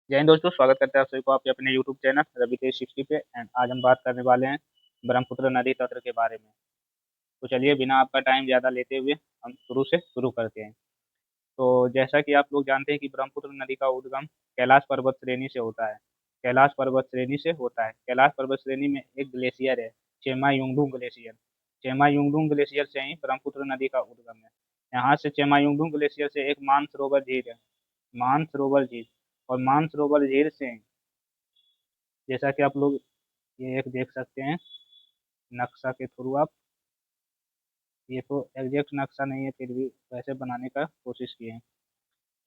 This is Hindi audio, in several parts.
जय हिंद दोस्तों, स्वागत करते हैं आप सभी को आपके अपने यूट्यूब चैनल रवि तेज 60 पे। एंड आज हम बात करने वाले हैं ब्रह्मपुत्र नदी तंत्र के बारे में। तो चलिए बिना आपका टाइम ज़्यादा लेते हुए हम शुरू से शुरू करते हैं। तो जैसा कि आप लोग जानते हैं कि ब्रह्मपुत्र नदी का उद्गम कैलाश पर्वत श्रेणी से होता है। कैलाश पर्वत श्रेणी से होता है। कैलाश पर्वत श्रेणी में एक ग्लेशियर है, चेमा युंगडू ग्लेशियर। चेमा युंगडू ग्लेशियर से ही ब्रह्मपुत्र नदी का उद्गम है। यहाँ से चेमा युंगडू ग्लेशियर से एक मानसरोवर झील है, मानसरोवर झील। और मानसरोवर झील से जैसा कि आप लोग ये एक देख सकते हैं नक्शा के थ्रू आप, ये तो एग्जैक्ट नक्शा नहीं है, फिर भी वैसे बनाने का कोशिश किए हैं।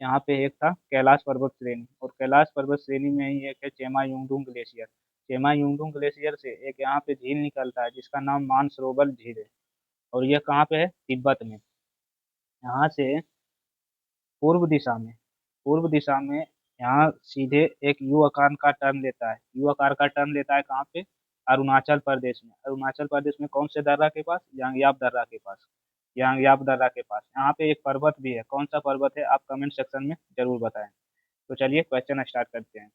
यहाँ पे एक था कैलाश पर्वत श्रेणी, और कैलाश पर्वत श्रेणी में ही एक है चेमा युंगडुंग ग्लेशियर। चेमा युंगडुंग ग्लेशियर से एक यहाँ पे झील निकलता है जिसका नाम मानसरोवर झील है। और यह कहाँ पे है? तिब्बत में। यहाँ से पूर्व दिशा में, पूर्व दिशा में यहाँ सीधे एक यू आकार का टर्न लेता है। यू आकार का टर्न लेता है कहाँ पे? अरुणाचल प्रदेश में। अरुणाचल प्रदेश में कौन से दर्रा के पास? यांगयाप दर्रा के पास। यांगयाप दर्रा के पास यहाँ पे एक पर्वत भी है। कौन सा पर्वत है आप कमेंट सेक्शन में जरूर बताएं। तो चलिए क्वेश्चन स्टार्ट करते हैं।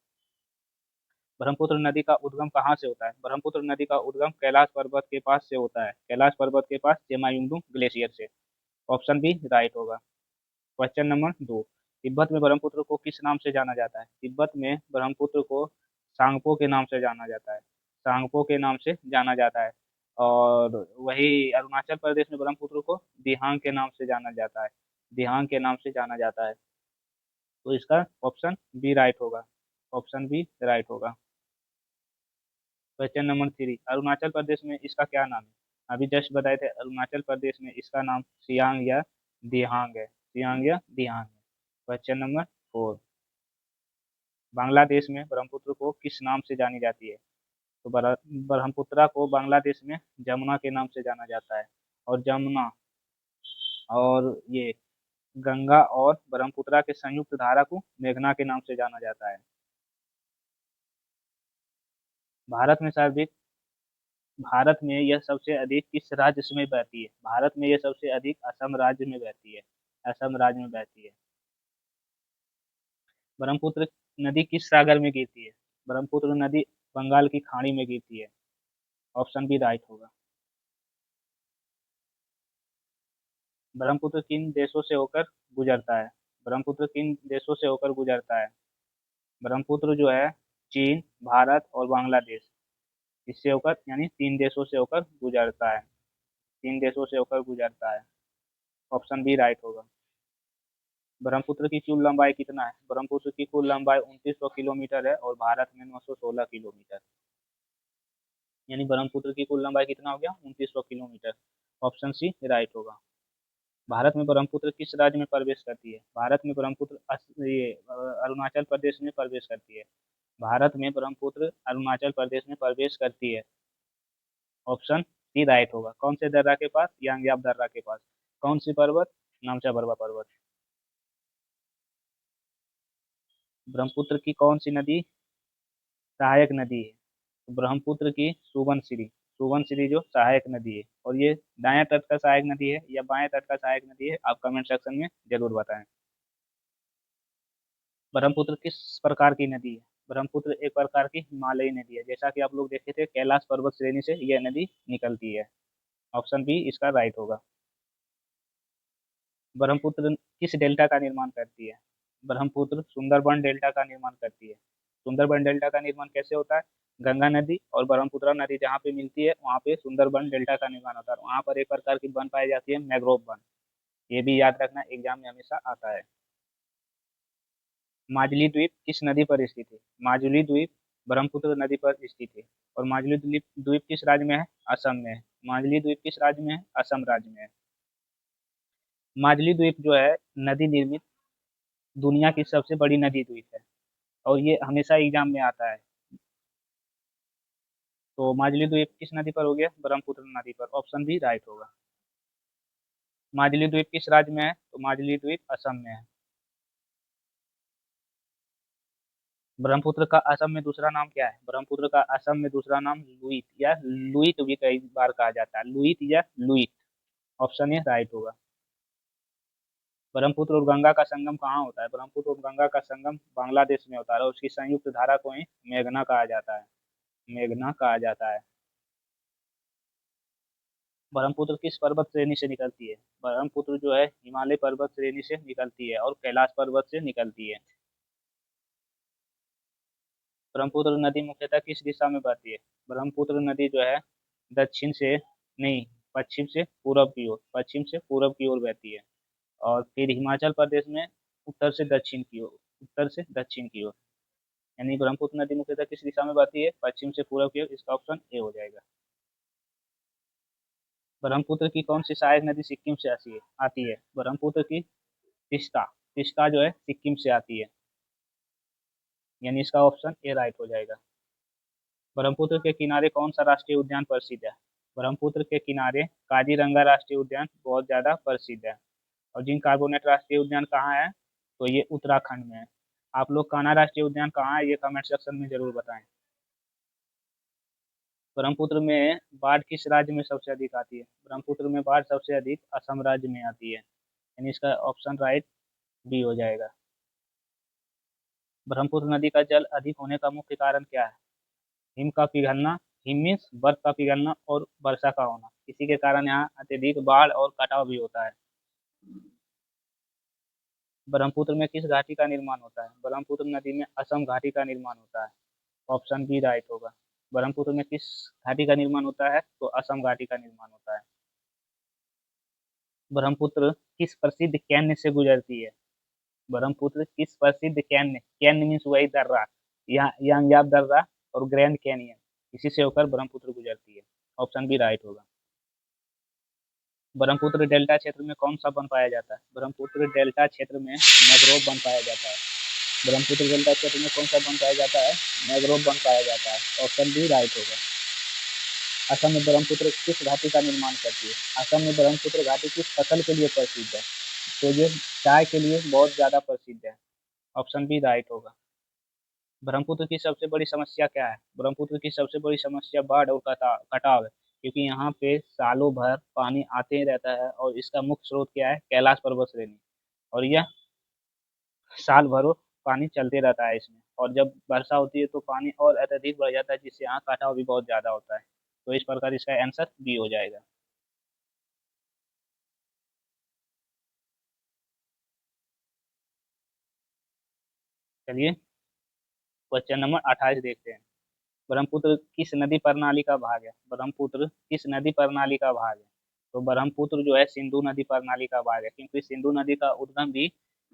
ब्रह्मपुत्र नदी का उद्गम कहाँ से होता है? ब्रह्मपुत्र नदी का उद्गम कैलाश पर्वत के पास से होता है। कैलाश पर्वत के पास चेमायुंडू ग्लेशियर से। ऑप्शन बी राइट होगा। Question number 2। तिब्बत में ब्रह्मपुत्र को किस नाम से जाना जाता है? तिब्बत में ब्रह्मपुत्र को सांगपो के नाम से जाना जाता है। सांगपो के नाम से जाना जाता है। और वही अरुणाचल प्रदेश में ब्रह्मपुत्र को दिहांग के नाम से जाना जाता है। दिहांग के नाम से जाना जाता है। तो इसका ऑप्शन बी राइट होगा। ऑप्शन बी राइट होगा। Question number 3। अरुणाचल प्रदेश में इसका क्या नाम है? अभी जस्ट बताए थे अरुणाचल प्रदेश में इसका नाम सियांग या दिहांग है। सियांग या दिहांग है। Question number 4। बांग्लादेश में ब्रह्मपुत्र को किस नाम से जानी जाती है? तो ब्रह्मपुत्रा को बांग्लादेश में जमुना के नाम से जाना जाता है। और जमुना और ये गंगा और ब्रह्मपुत्रा के संयुक्त धारा को मेघना के नाम से जाना जाता है। भारत में सर्वाधिक भारत में यह सबसे अधिक किस राज्य में बहती है? भारत में यह सबसे अधिक असम राज्य में बहती है। असम राज्य में बहती है। ब्रह्मपुत्र नदी किस सागर में गिरती है? ब्रह्मपुत्र नदी बंगाल की खाड़ी में गिरती है। ऑप्शन बी राइट होगा। ब्रह्मपुत्र किन देशों से होकर गुजरता है? ब्रह्मपुत्र किन देशों से होकर गुजरता है? ब्रह्मपुत्र जो है चीन, भारत और बांग्लादेश, इससे होकर यानी तीन देशों से होकर गुजरता है। तीन देशों से होकर गुजरता है। ऑप्शन बी राइट होगा। ब्रह्मपुत्र की कुल लंबाई कितना है? ब्रह्मपुत्र की कुल लंबाई 2900 किलोमीटर है और भारत में 916 किलोमीटर। यानी ब्रह्मपुत्र की कुल लंबाई कितना हो गया? 2900 किलोमीटर। ऑप्शन सी राइट होगा। भारत में ब्रह्मपुत्र किस राज्य में प्रवेश करती है? भारत में ब्रह्मपुत्र अरुणाचल प्रदेश में प्रवेश करती है। भारत में ब्रह्मपुत्र अरुणाचल प्रदेश में प्रवेश करती है। ऑप्शन सी राइट होगा। कौन से दर्रा के पास? यांगयाप दर्रा के पास। कौन सी पर्वत? नामचा बरवा पर्वत। ब्रह्मपुत्र की कौन सी नदी सहायक नदी है? तो ब्रह्मपुत्र की सुबनसिरी। सुबनसिरी जो सहायक नदी है। और ये दायां तट का सहायक नदी है या बाएं तट का सहायक नदी है आप कमेंट सेक्शन में जरूर बताएं। ब्रह्मपुत्र किस प्रकार की नदी है? ब्रह्मपुत्र एक प्रकार की हिमालयी नदी है। जैसा कि आप लोग देखे थे कैलाश पर्वत श्रेणी से यह नदी निकलती है। ऑप्शन बी इसका राइट होगा। ब्रह्मपुत्र किस डेल्टा का निर्माण करती है? ब्रह्मपुत्र सुंदरबन डेल्टा का निर्माण करती है। सुंदरबन डेल्टा का निर्माण कैसे होता है? गंगा नदी और ब्रह्मपुत्र नदी जहाँ पे मिलती है वहाँ पे सुंदरबन डेल्टा का निर्माण होता है। वहाँ पर एक प्रकार की वन पाई जाती है, मैग्रोव वन। ये भी याद रखना, एग्जाम में हमेशा आता है। माजुली द्वीप किस नदी पर स्थित है? माजुली द्वीप ब्रह्मपुत्र नदी पर स्थित है। और माजुली द्वीप द्वीप किस राज्य में है? असम में है। माजुली द्वीप किस राज्य में है? असम राज्य में है। माजुली द्वीप जो है नदी निर्मित दुनिया की सबसे बड़ी नदी द्वीप है। और ये हमेशा एग्जाम में आता है। तो माजुली द्वीप किस नदी पर हो गया? ब्रह्मपुत्र नदी पर। ऑप्शन बी राइट होगा। माजुली द्वीप किस राज्य में है? तो माजुली द्वीप असम में है। ब्रह्मपुत्र का असम में दूसरा नाम क्या है? ब्रह्मपुत्र का असम में दूसरा नाम लुइत या लुइत भी कई बार कहा जाता है। लुइत या लुइत। ऑप्शन ए राइट होगा। ब्रह्मपुत्र और गंगा का संगम कहाँ होता है? ब्रह्मपुत्र और गंगा का संगम बांग्लादेश में होता है और उसकी संयुक्त धारा को ही मेघना कहा जाता है। मेघना कहा जाता है। ब्रह्मपुत्र किस पर्वत श्रेणी से निकलती है? ब्रह्मपुत्र जो है हिमालय पर्वत श्रेणी से निकलती है और कैलाश पर्वत से निकलती है। ब्रह्मपुत्र नदी मुख्यतः किस दिशा में बहती है? ब्रह्मपुत्र नदी जो है दक्षिण से नहीं, पश्चिम से पूरब की ओर, पश्चिम से पूरब की ओर बहती है। और फिर हिमाचल प्रदेश में उत्तर से दक्षिण की ओर, उत्तर से दक्षिण की ओर। यानी ब्रह्मपुत्र नदी मुख्यतः किस दिशा में बहती है? पश्चिम से पूरब की ओर। इसका ऑप्शन ए हो जाएगा। ब्रह्मपुत्र की कौन सी सहायक नदी सिक्किम से आती है? ब्रह्मपुत्र की तिस्ता, तिस्ता जो है सिक्किम से आती है। यानी इसका ऑप्शन ए राइट हो जाएगा। ब्रह्मपुत्र के किनारे कौन सा राष्ट्रीय उद्यान प्रसिद्ध है? ब्रह्मपुत्र के किनारे काजीरंगा राष्ट्रीय उद्यान बहुत ज्यादा प्रसिद्ध है। और जिंक कार्बोनेट राष्ट्रीय उद्यान कहाँ है? तो ये उत्तराखंड में है। आप लोग कान्हा राष्ट्रीय उद्यान कहाँ है, ये कमेंट सेक्शन में जरूर बताएं। ब्रह्मपुत्र में बाढ़ किस राज्य में सबसे अधिक आती है? ब्रह्मपुत्र में बाढ़ सबसे अधिक असम राज्य में आती है। यानी इसका ऑप्शन राइट बी हो जाएगा। ब्रह्मपुत्र नदी का जल अधिक होने का मुख्य कारण क्या है? हिम का पिघलना, हिम मीन्स बर्फ का पिघलना और वर्षा का होना। इसी के कारण यहाँ अत्यधिक बाढ़ और कटाव भी होता है। ब्रह्मपुत्र में किस घाटी का निर्माण होता है? ब्रह्मपुत्र नदी में असम घाटी का निर्माण होता है। ऑप्शन बी राइट होगा। ब्रह्मपुत्र में किस घाटी का निर्माण होता है? तो असम घाटी का निर्माण होता है। ब्रह्मपुत्र किस प्रसिद्ध कैन्य से गुजरती है? ब्रह्मपुत्र किस प्रसिद्ध कैन्य, कैन्य मीन्स वही दर्रा, यहाँ यांगयाब दर्रा और ग्रैंड कैनियन, इसी से होकर ब्रह्मपुत्र गुजरती है। ऑप्शन बी राइट होगा। ब्रह्मपुत्र डेल्टा क्षेत्र में कौन सा वन पाया जाता है? ब्रह्मपुत्र डेल्टा क्षेत्र में मैंग्रोव वन पाया जाता है। ब्रह्मपुत्र डेल्टा क्षेत्र में कौन सा वन पाया जाता है? मैंग्रोव वन पाया जाता है। ऑप्शन बी राइट होगा। असम में ब्रह्मपुत्र किस घाटी का निर्माण करती है? असम में ब्रह्मपुत्र घाटी किस फसल के लिए प्रसिद्ध है? तो ये चाय के लिए बहुत ज्यादा प्रसिद्ध है। ऑप्शन बी राइट होगा। ब्रह्मपुत्र की सबसे बड़ी समस्या क्या है? ब्रह्मपुत्र की सबसे बड़ी समस्या बाढ़ और कटाव है, क्योंकि यहाँ पे सालों भर पानी आते ही रहता है और इसका मुख्य स्रोत क्या है? कैलाश पर्वत श्रेणी। और यह साल भर पानी चलते रहता है इसमें, और जब वर्षा होती है तो पानी और अत्यधिक बढ़ जाता है, जिससे यहाँ कटाव भी बहुत ज्यादा होता है। तो इस प्रकार इसका आंसर बी हो जाएगा। चलिए क्वेश्चन नंबर 28 देखते हैं। ब्रह्मपुत्र किस नदी प्रणाली का भाग है? ब्रह्मपुत्र किस नदी प्रणाली का भाग है? तो ब्रह्मपुत्र जो है सिंधु नदी प्रणाली का भाग है, क्योंकि सिंधु नदी का उद्गम भी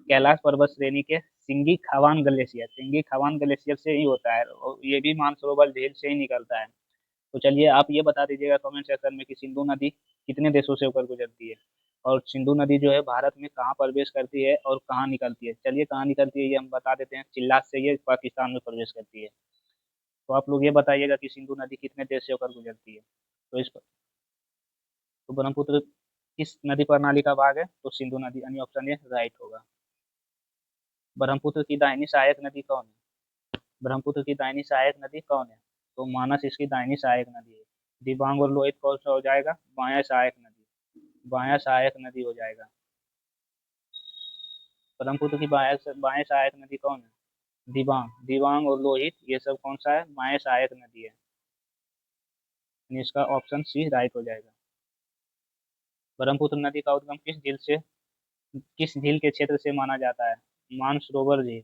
कैलाश पर्वत श्रेणी के सिंगी खवान ग्लेशियर से ही होता है, और ये भी मानसरोवर झील से ही निकलता है। तो चलिए आप ये बता दीजिएगा कमेंट सेक्शन में कि सिंधु नदी कितने देशों से होकर गुजरती है, और सिंधु नदी जो है भारत में कहाँ प्रवेश करती है और कहाँ निकलती है। चलिए कहाँ निकलती है ये हम बता देते हैं, चिल्लास से ये पाकिस्तान में प्रवेश करती है। तो आप लोग ये बताइएगा कि सिंधु नदी कितने देश से होकर गुजरती है। तो इस तो ब्रह्मपुत्र किस नदी प्रणाली का भाग है? तो सिंधु नदी, यानी ऑप्शन ए राइट होगा। ब्रह्मपुत्र की दाहिनी सहायक नदी कौन है? ब्रह्मपुत्र की दाहिनी सहायक नदी कौन है? तो मानस इसकी दाहिनी सहायक नदी है। दिबांग और लोहित कौन सा हो जाएगा? बायां सहायक नदी, बायां सहायक नदी हो जाएगा। ब्रह्मपुत्र की बायां सहायक नदी कौन है? दिबांग, दिबांग और लोहित ये सब कौन सा है? बायां सहायक नदी है। यानी इसका ऑप्शन सी राइट हो जाएगा। ब्रह्मपुत्र नदी का उद्गम किस झील के क्षेत्र से माना जाता है? मानसरोवर झील।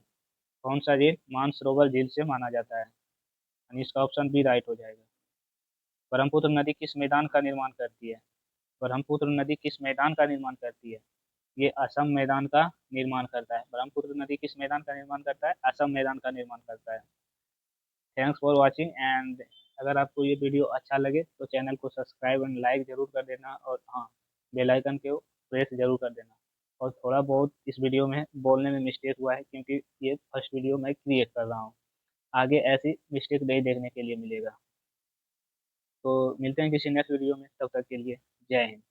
कौन सा झील? मानसरोवर झील से माना जाता है। यानी इसका ऑप्शन बी राइट हो जाएगा। ब्रह्मपुत्र नदी किस मैदान का निर्माण करती है? ब्रह्मपुत्र नदी किस मैदान का निर्माण करती है? ये असम मैदान का निर्माण करता है। ब्रह्मपुत्र नदी किस मैदान का निर्माण करता है? असम मैदान का निर्माण करता है। थैंक्स फॉर वॉचिंग एंड अगर आपको ये वीडियो अच्छा लगे तो चैनल को सब्सक्राइब एंड लाइक जरूर कर देना, और हाँ, बेल आइकन को प्रेस जरूर कर देना। और थोड़ा बहुत इस वीडियो में बोलने में मिस्टेक हुआ है, क्योंकि ये फर्स्ट वीडियो मैं क्रिएट कर रहा हूँ। आगे ऐसी मिस्टेक नहीं देखने के लिए मिलेगा। तो मिलते हैं किसी नेक्स्ट वीडियो में, तब तक के लिए जय हिंद।